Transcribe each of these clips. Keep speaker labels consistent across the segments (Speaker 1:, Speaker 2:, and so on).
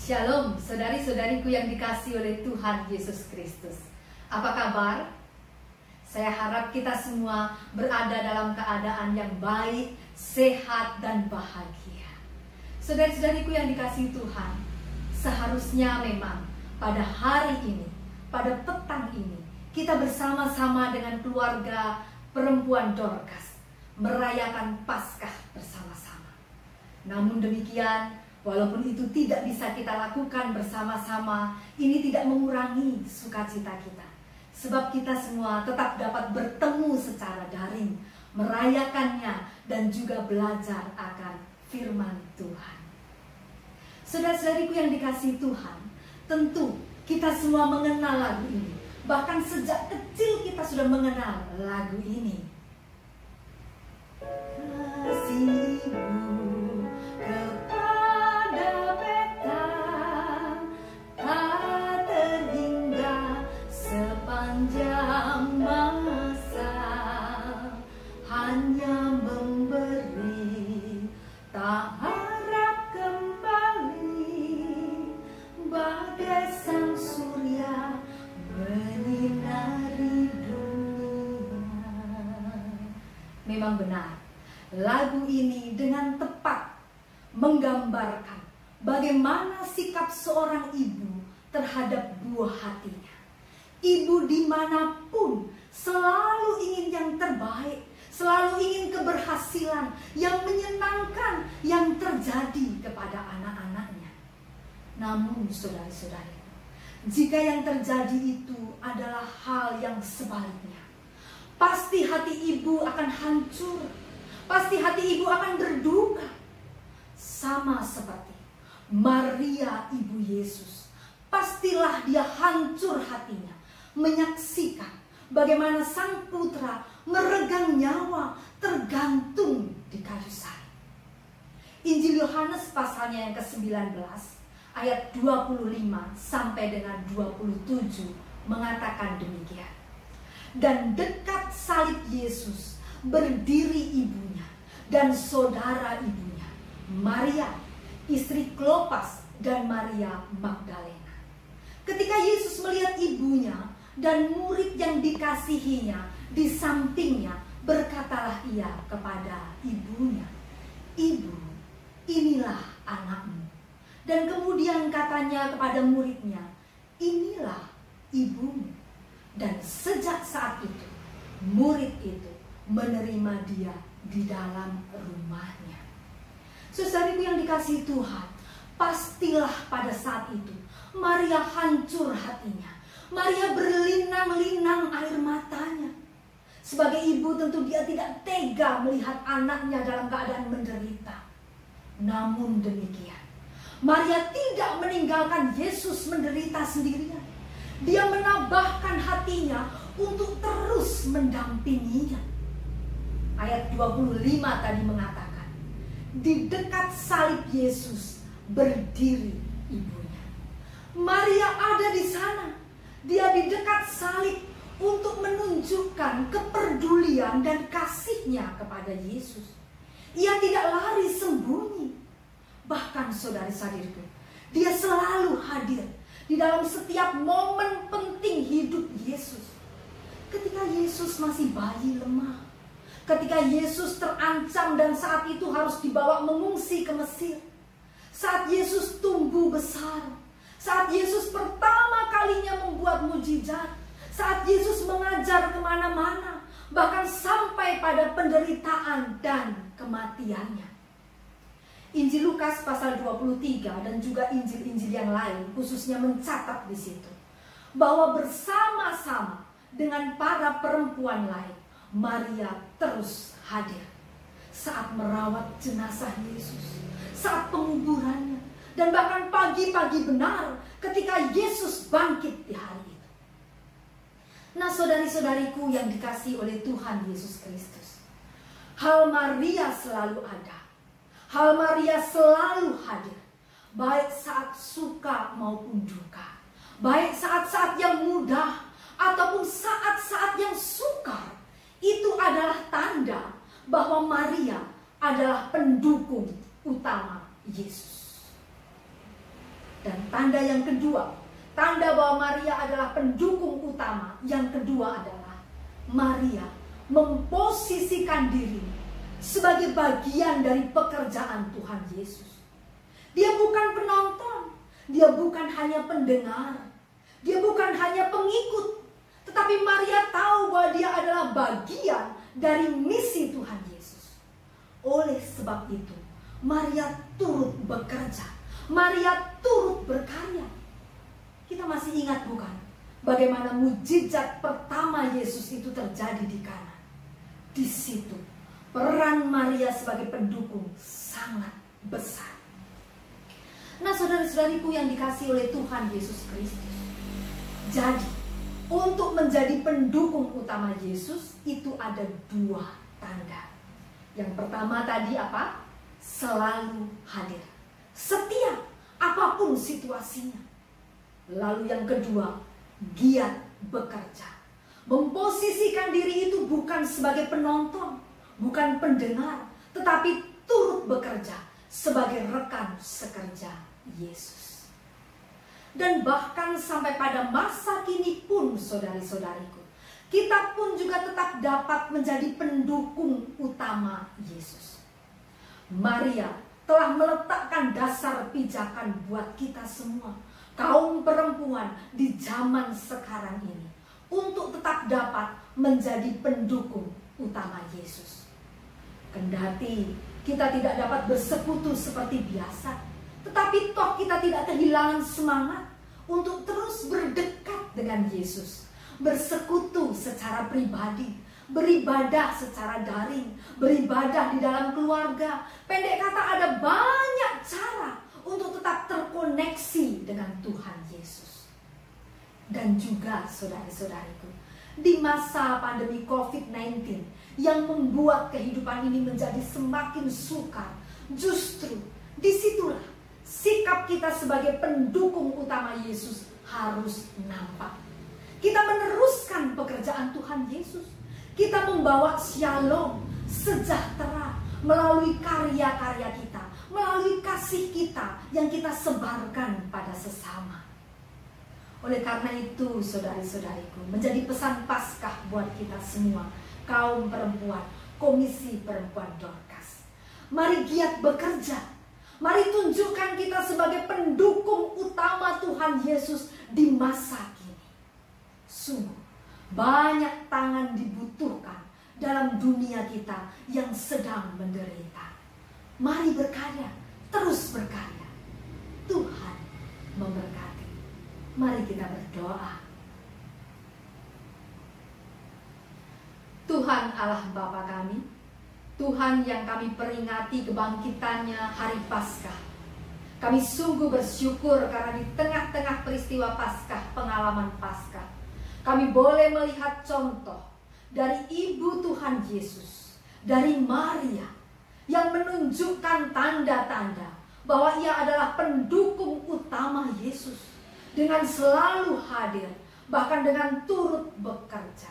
Speaker 1: Shalom, saudari-saudariku yang dikasihi oleh Tuhan Yesus Kristus. Apa kabar? Saya harap kita semua berada dalam keadaan yang baik, sehat, dan bahagia. Saudari-saudariku yang dikasihi Tuhan, seharusnya memang pada hari ini, pada petang ini, kita bersama-sama dengan keluarga perempuan Dorcas merayakan Paskah bersama-sama. Namun demikian, walaupun itu tidak bisa kita lakukan bersama-sama, ini tidak mengurangi sukacita kita. Sebab kita semua tetap dapat bertemu secara daring, merayakannya, dan juga belajar akan firman Tuhan. Saudara-saudariku yang dikasihi Tuhan, tentu kita semua mengenal lagu ini. Bahkan sejak kecil kita sudah mengenal lagu ini. Kasihmu kepada petang tak terhingga sepanjang masa, hanya memberi tak harap kembali, bagai sang surya menyinari dunia. Memang benar, lagu ini dengan tepat menggambarkan bagaimana sikap seorang ibu terhadap buah hatinya. Ibu dimanapun selalu ingin yang terbaik, selalu ingin keberhasilan yang menyenangkan yang terjadi kepada anak-anaknya. Namun saudari-saudari, jika yang terjadi itu adalah hal yang sebaliknya, pasti hati ibu akan hancur, pasti hati ibu akan berduka. Sama seperti Maria ibu Yesus, pastilah dia hancur hatinya menyaksikan bagaimana sang putra meregang nyawa tergantung di kayu salib. Injil Yohanes pasalnya yang ke-19 ayat 25 sampai dengan 27 mengatakan demikian. Dan dekat salib Yesus berdiri ibunya dan saudara ibunya, Maria, istri Klopas, dan Maria Magdalena. Ketika Yesus melihat ibunya dan murid yang dikasihinya di sampingnya, berkatalah ia kepada ibunya, "Ibu, inilah anakmu." Dan kemudian katanya kepada muridnya, "Inilah ibumu." Dan sejak saat itu, murid itu menerima dia di dalam rumahnya. Saudariku yang dikasihi Tuhan, pastilah pada saat itu Maria hancur hatinya. Maria berlinang-linang air matanya. Sebagai ibu tentu dia tidak tega melihat anaknya dalam keadaan menderita. Namun demikian, Maria tidak meninggalkan Yesus menderita sendirian. Dia menambahkan hatinya untuk terus mendampinginya. Ayat 25 tadi mengatakan, di dekat salib Yesus berdiri ibunya. Maria ada di sana. Dia di dekat salib untuk menunjukkan kepedulian dan kasihnya kepada Yesus. Ia tidak lari sembunyi. Bahkan saudari-saudariku, dia selalu hadir di dalam setiap momen penting hidup Yesus. Ketika Yesus masih bayi lemah, ketika Yesus terancam dan saat itu harus dibawa mengungsi ke Mesir, saat Yesus tumbuh besar, saat Yesus pertama kalinya membuat mujizat, saat Yesus mengajar kemana-mana, bahkan sampai pada penderitaan dan kematiannya. Injil Lukas pasal 23 dan juga Injil-Injil yang lain khususnya mencatat di situ bahwa bersama-sama dengan para perempuan lain, Maria terus hadir saat merawat jenazah Yesus, saat penguburannya, dan bahkan pagi-pagi benar ketika Yesus bangkit di hari itu. Nah, saudari-saudariku yang dikasihi oleh Tuhan Yesus Kristus, hal Maria selalu ada, hal Maria selalu hadir, baik saat suka maupun duka, baik saat-saat yang mudah ataupun saat-saat yang sukar. Itu adalah tanda bahwa Maria adalah pendukung utama Yesus. Dan yang kedua, tanda bahwa Maria adalah pendukung utama. Yang kedua adalah Maria memposisikan diri sebagai bagian dari pekerjaan Tuhan Yesus. Dia bukan penonton, dia bukan hanya pendengar, dia bukan hanya pengikut, tetapi Maria tahu bahwa dia adalah bagian dari misi Tuhan Yesus. Oleh sebab itu, Maria turut bekerja, Maria turut berkarya. Kita masih ingat bukan, bagaimana mukjizat pertama Yesus itu terjadi di Kana. Di situ peran Maria sebagai pendukung sangat besar. Nah, saudara-saudariku yang dikasihi oleh Tuhan Yesus Kristus, jadi untuk menjadi pendukung utama Yesus itu ada dua tanda. Yang pertama tadi apa? Selalu hadir, setia apapun situasinya. Lalu yang kedua, giat bekerja. Memposisikan diri itu bukan sebagai penonton, bukan pendengar, tetapi turut bekerja sebagai rekan sekerja Yesus. Dan bahkan sampai pada masa kini pun, saudari-saudariku, kita pun juga tetap dapat menjadi pendukung utama Yesus. Maria telah meletakkan dasar pijakan buat kita semua, kaum perempuan di zaman sekarang ini, untuk tetap dapat menjadi pendukung utama Yesus. Kendati kita tidak dapat bersekutu seperti biasa, tetapi toh kita tidak kehilangan semangat untuk terus berdekat dengan Yesus, bersekutu secara pribadi, beribadah secara daring, beribadah di dalam keluarga. Pendek kata, ada banyak cara untuk tetap terkoneksi dengan Tuhan Yesus. Dan juga saudara-saudariku, di masa pandemi COVID-19 yang membuat kehidupan ini menjadi semakin sukar, justru disitulah sikap kita sebagai pendukung utama Yesus harus nampak. Kita meneruskan pekerjaan Tuhan Yesus. Kita membawa shalom, sejahtera melalui karya-karya kita, melalui kasih kita yang kita sebarkan pada sesama. Oleh karena itu, saudari-saudariku, menjadi pesan Paskah buat kita semua, kaum perempuan, Komisi Perempuan Dorcas. Mari giat bekerja. Mari tunjukkan kita sebagai pendukung utama Tuhan Yesus di masa kini. Sungguh, banyak tangan dibutuhkan dalam dunia kita yang sedang menderita. Mari berkarya, terus berkarya. Tuhan memberkati. Mari kita berdoa. Tuhan Allah Bapa kami, Tuhan yang kami peringati kebangkitannya hari Paskah. Kami sungguh bersyukur karena di tengah-tengah peristiwa Paskah, pengalaman Paskah, kami boleh melihat contoh dari Ibu Tuhan Yesus, dari Maria, yang menunjukkan tanda-tanda bahwa ia adalah pendukung utama Yesus, dengan selalu hadir, bahkan dengan turut bekerja.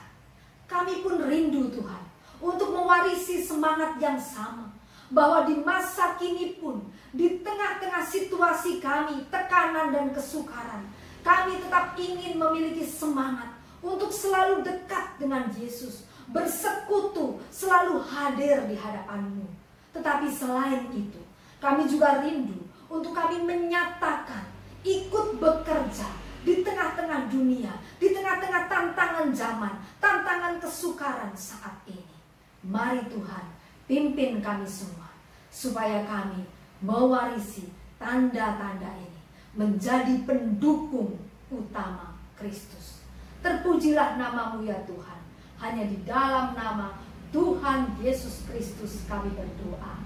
Speaker 1: Kami pun rindu Tuhan untuk mewarisi semangat yang sama, bahwa di masa kini pun, di tengah-tengah situasi kami, tekanan dan kesukaran, kami tetap ingin memiliki semangat untuk selalu dekat dengan Yesus, bersekutu, selalu hadir di hadapan-Mu. Tetapi selain itu, kami juga rindu untuk kami menyatakan ikut bekerja di tengah-tengah dunia, di tengah-tengah tantangan zaman, tantangan kesukaran saat ini. Mari Tuhan, pimpin kami semua, supaya kami mewarisi tanda-tanda ini, menjadi pendukung utama Kristus. Terpujilah nama-Mu ya Tuhan. Hanya di dalam nama Tuhan Yesus Kristus kami berdoa.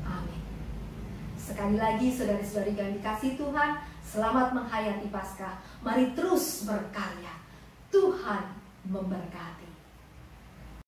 Speaker 1: Amin. Sekali lagi saudari-saudari yang dikasihi Tuhan, selamat menghayati Paskah. Mari terus berkarya. Tuhan memberkati.